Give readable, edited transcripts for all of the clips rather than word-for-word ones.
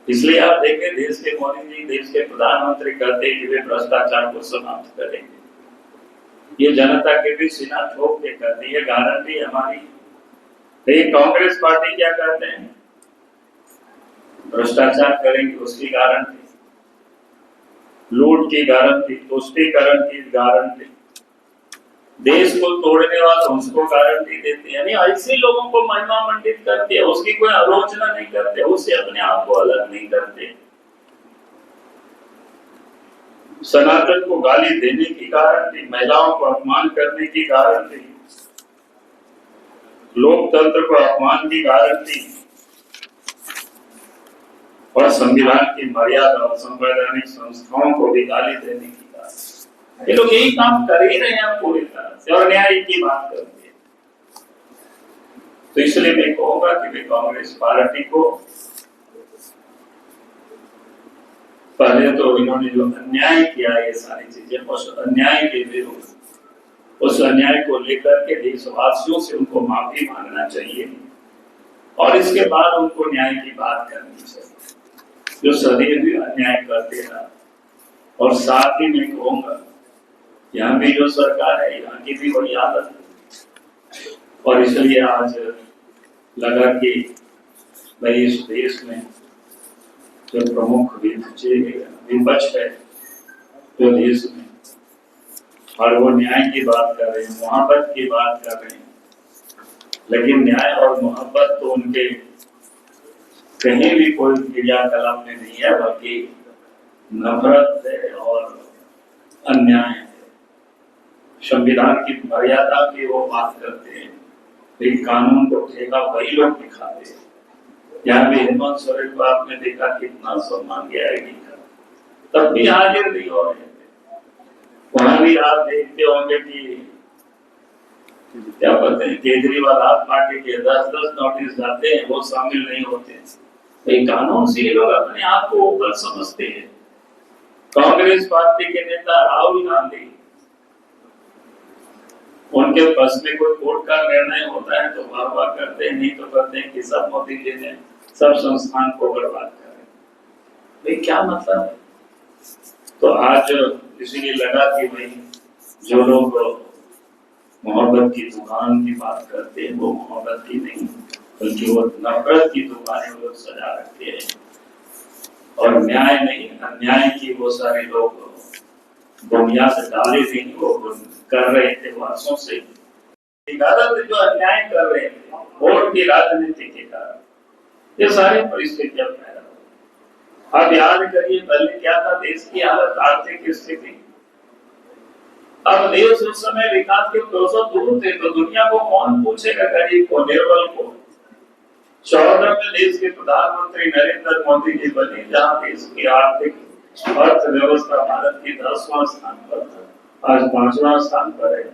इसलिए आप देखें देश के मोदी जी, देश के प्रधानमंत्री कहते हैं कि वे भ्रष्टाचार को समाप्त करेंगे। ये जनता के भी सीना ठोक के कहती है, गारंटी हमारी। लेकिन कांग्रेस पार्टी क्या कहते हैं? भ्रष्टाचार करेंगे उसकी गारंटी, लूट की गारंटी, तुष्टीकरण की गारंटी, देश को तोड़ने वाला उसको गारंटी देते हैं। यानी ऐसे लोगों को महिमा मंडित करते हैं, उसकी कोई आलोचना नहीं करते, उससे अपने आप को अलग नहीं करते। सनातन को गाली देने की गारंटी, महिलाओं को अपमान करने की गारंटी, लोकतंत्र को अपमान की गारंटी और संविधान की मर्यादा और संवैधानिक संस्थाओं को भी गाली देने की गारंटी। ये लोग यही काम कर ही रहे हैं पूरी तरह से, और न्याय की बात करते हैं। तो इसलिए मैं कहूंगा कि वे कांग्रेस पार्टी को पहले तो इन्होंने जो अन्याय किया, ये सारी चीजें उस अन्याय के विरुद्ध, उस अन्याय को लेकर के देशवासियों से उनको माफी मांगना चाहिए, और इसके बाद उनको न्याय की बात करनी चाहिए जो सदैव भी अन्याय करते रहा। और साथ ही मैं कहूंगा यहाँ भी जो सरकार है, यहाँ की भी बड़ी आदत है, और इसलिए आज लगा कि भाई इस देश में जो प्रमुख विपक्ष है जो देश में, और वो न्याय की बात कर रहे हैं, मोहब्बत की बात कर रहे हैं, लेकिन न्याय और मोहब्बत तो उनके कहीं भी कोई क्रियाकलाप में नहीं है, बल्कि नफरत है और अन्याय है। संविधान की मर्यादा की वो बात करते हैं, लेकिन कानून को ठेका वही लोग दिखाते हैं। यहाँ भी हेमंत सोरेन को आपने देखा कितना सम्मान गया है, तब भी हाजिर नहीं हो रहे थे। वहां भी आप देखते होंगे कि क्या कहते हैं, केजरीवाल आप पार्टी के 10-10 नोटिस जाते हैं, वो शामिल नहीं होते। कानून से लोग अपने आप को ऊपर समझते हैं। कांग्रेस पार्टी के नेता राहुल गांधी, उनके पास में कोई कोर्ट का निर्णय होता है तो वाह करते हैं, नहीं तो कहते हैं कि सब मोदी जी ने सब संस्थान को बर्बाद कर। क्या मतलब है? तो आज इसीलिए लगा कि भाई जो लोग मोहब्बत की दुकान की बात करते हैं, वो मोहब्बत की नहीं बल्कि वो नफरत की दुकानें लोग सजा रखते हैं, और न्याय नहीं अन्याय की वो सारे लोग बुनियाद डाले थे, वो कर रहे थे वर्षों से। जो अन्याय कर रहे थे वोट की राजनीति के कारण ये सारी परिस्थितियां पैदा हुई। अब याद करिए पहले क्या था देश की हालत, आर्थिक स्थिति। अब देश उस समय विकास के 200 दूर थे, तो दुनिया को कौन पूछेगा, गरीब को, निर्बल को। 14 में देश के प्रधानमंत्री नरेंद्र मोदी जी बने, जहाँ देश की आर्थिक अर्थव्यवस्था भारत की 10वां स्थान पर था, आज 5वां स्थान पर है।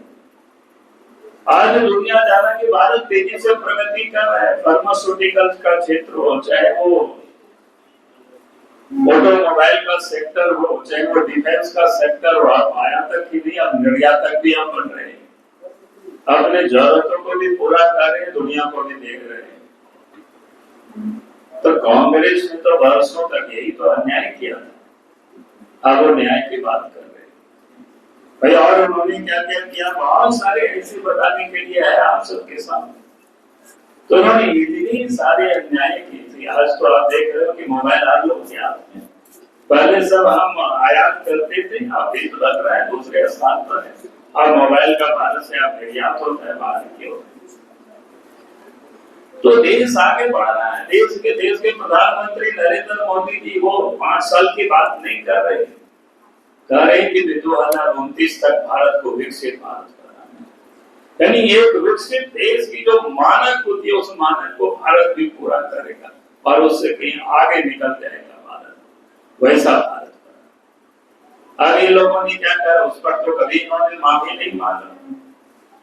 आज दुनिया जाना कि भारत तेजी से प्रगति कर रहा है। फार्मास्यूटिकल्स का क्षेत्र हो, चाहे वो ऑटोमोबाइल का सेक्टर हो, चाहे वो डिफेंस का सेक्टर हो, आप आया तक ही नहीं, अब निर्यातक भी हम बन रहे हैं। अपने जरूरतों को भी पूरा कर रहे हैं, दुनिया को भी देख रहे हैं। तो कांग्रेस ने तो वर्षों तक यही तो अन्याय किया, अब वो न्याय की बात कर रहे हैं भाई। और उन्होंने क्या क्या किया, बहुत सारे ऐसे बताने के लिए है आप सबके सामने। तो उन्होंने इतनी सारे अन्याय की थी। आज तो आप देख रहे हो कि मोबाइल आ लो क्या, पहले सब हम आयात करते थे, आप भी लग रहा है दूसरे स्थान पर है। अब मोबाइल का भारत से आप निर्यात होता है बाहर की ओर। तो देश आगे बढ़ रहा है। देश के प्रधानमंत्री नरेंद्र मोदी जी वो 5 साल की बात नहीं कर रहे, कह रहे कि 2029 तक भारत को विकसित भारत बनाना, यानी एक विकसित देश की जो मानक होती है उस मानक को भारत भी पूरा करेगा और उससे कहीं आगे निकल जाएगा भारत, वैसा भारत बना। अब ये लोगों ने क्या करा, उस पर तो कभी इन्होंने माफी नहीं मांगा।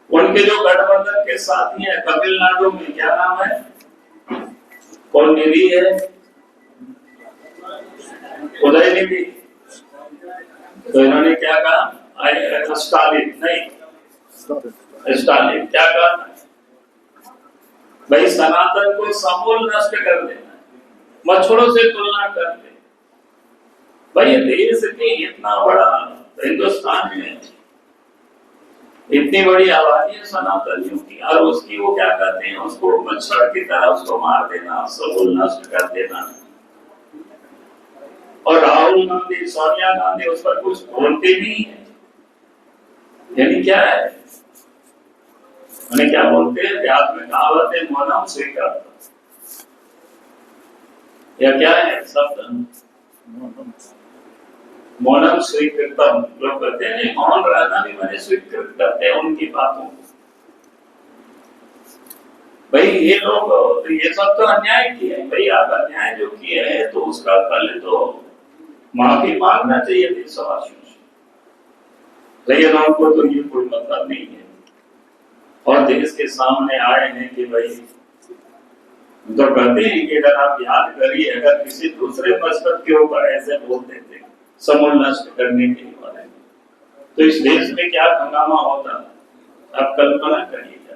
उनके जो गठबंधन के साथी हैं तमिलनाडु में, क्या नाम है, कौन निधि है, उदयनिधि, तो इन्होंने क्या कहा, स्टालिन नहीं, स्टालिन क्या कहा भाई, सनातन को समूल नष्ट कर देना, मच्छरों से तुलना करते। भाई देश के इतना बड़ा हिंदुस्तान में इतनी बड़ी आबादी है सनातनियों की, और उसकी वो क्या कहते हैं, उसको मच्छर की तरह उसको मार देना, सबूल नष्ट कर देना। और राहुल गांधी, सोनिया गांधी उस पर कुछ बोलते नहीं है। यानी क्या है, उन्हें क्या बोलते हैं, व्यास में कहावत है, मौनम स्वीकार, या क्या है शब्द, मौनम स्वीकृतम। लोग कहते हैं मौन रहना भी मैंने स्वीकृत करते हैं उनकी बातों को। भाई ये लोग, ये सब तो अन्याय किए हैं। भाई आप अन्याय जो किए हैं तो उसका पहले तो माफी मांगना चाहिए देशवासियों से। लेकिन उनको तो ये कोई मतलब नहीं है, और देश के सामने आए हैं कि भाई तो कहते हैं कि अगर आप याद करिए, अगर किसी दूसरे मजहब के ऊपर ऐसे बोल देते समूल नष्ट करने के बारे में, तो इस देश में क्या हंगामा होता, आप कल्पना करिएगा।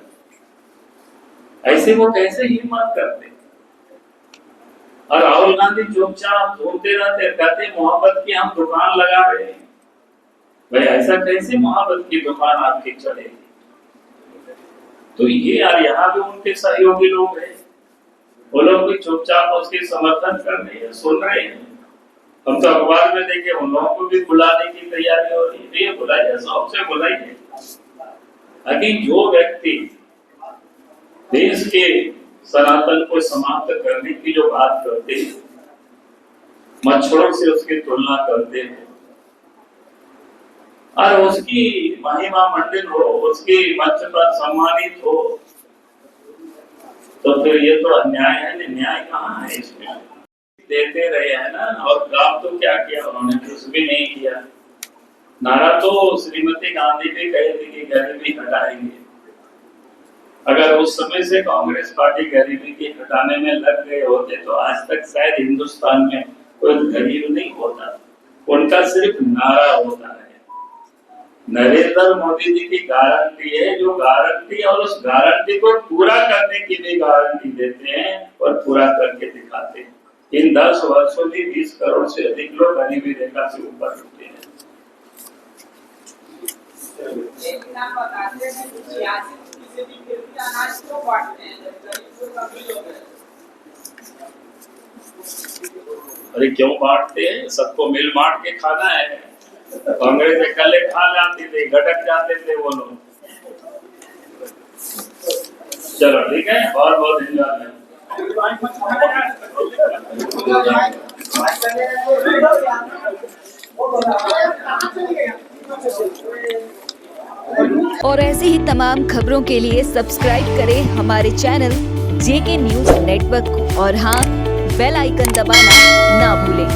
ऐसे वो कैसे हिम्मत करते। और राहुल गांधी चुपचाप घूमते रहते, कहते मोहब्बत की हम दुकान लगा रहे हैं। भाई ऐसा कैसे मोहब्बत की दुकान आपकी चलेगी। तो ये यार यहाँ भी उनके सहयोगी लोग हैं, वो लोग भी चुपचाप उसके समर्थन कर रहे हैं, सुन रहे हैं। हम तो अखबार में देखे उन लोगों को भी बुलाने की तैयारी हो रही है, बुलाइए, सबसे बुलाइए। लेकिन जो व्यक्ति देश के सनातन को समाप्त करने की जो बात करते हैं, मच्छरों से उसकी तुलना करते हैं, और उसकी महिमा मंडित हो, उसकी मंच पर सम्मानित हो, तो फिर ये तो अन्याय है। न्याय कहाँ है इसमें। देते रहे हैं ना, और काम तो क्या किया उन्होंने, कुछ भी नहीं किया। नारा तो श्रीमती गांधी भी कही थी कि गरीबी हटाएंगे। अगर उस समय से कांग्रेस पार्टी गरीबी के हटाने में लग गए होते तो आज तक शायद हिंदुस्तान में कोई गरीब नहीं होता। उनका सिर्फ नारा होता है। नरेंद्र मोदी जी की गारंटी है, जो गारंटी, और उस गारंटी को पूरा करने की भी गारंटी देते हैं और पूरा करके दिखाते हैं। इन 10 वर्षों में 20 करोड़ से अधिक लोग गरीबी रेखा से ऊपर उठे हैं। अरे क्यों बांटते हैं, सबको मिल बांट के खाना है। कांग्रेस अकेले खा जाती थी, घटक जाते थे वो लोग। चलो ठीक है, बहुत बहुत एंजॉय। और ऐसे ही तमाम खबरों के लिए सब्सक्राइब करें हमारे चैनल जेके न्यूज नेटवर्क को, और हाँ, बेल आइकन दबाना ना भूलें।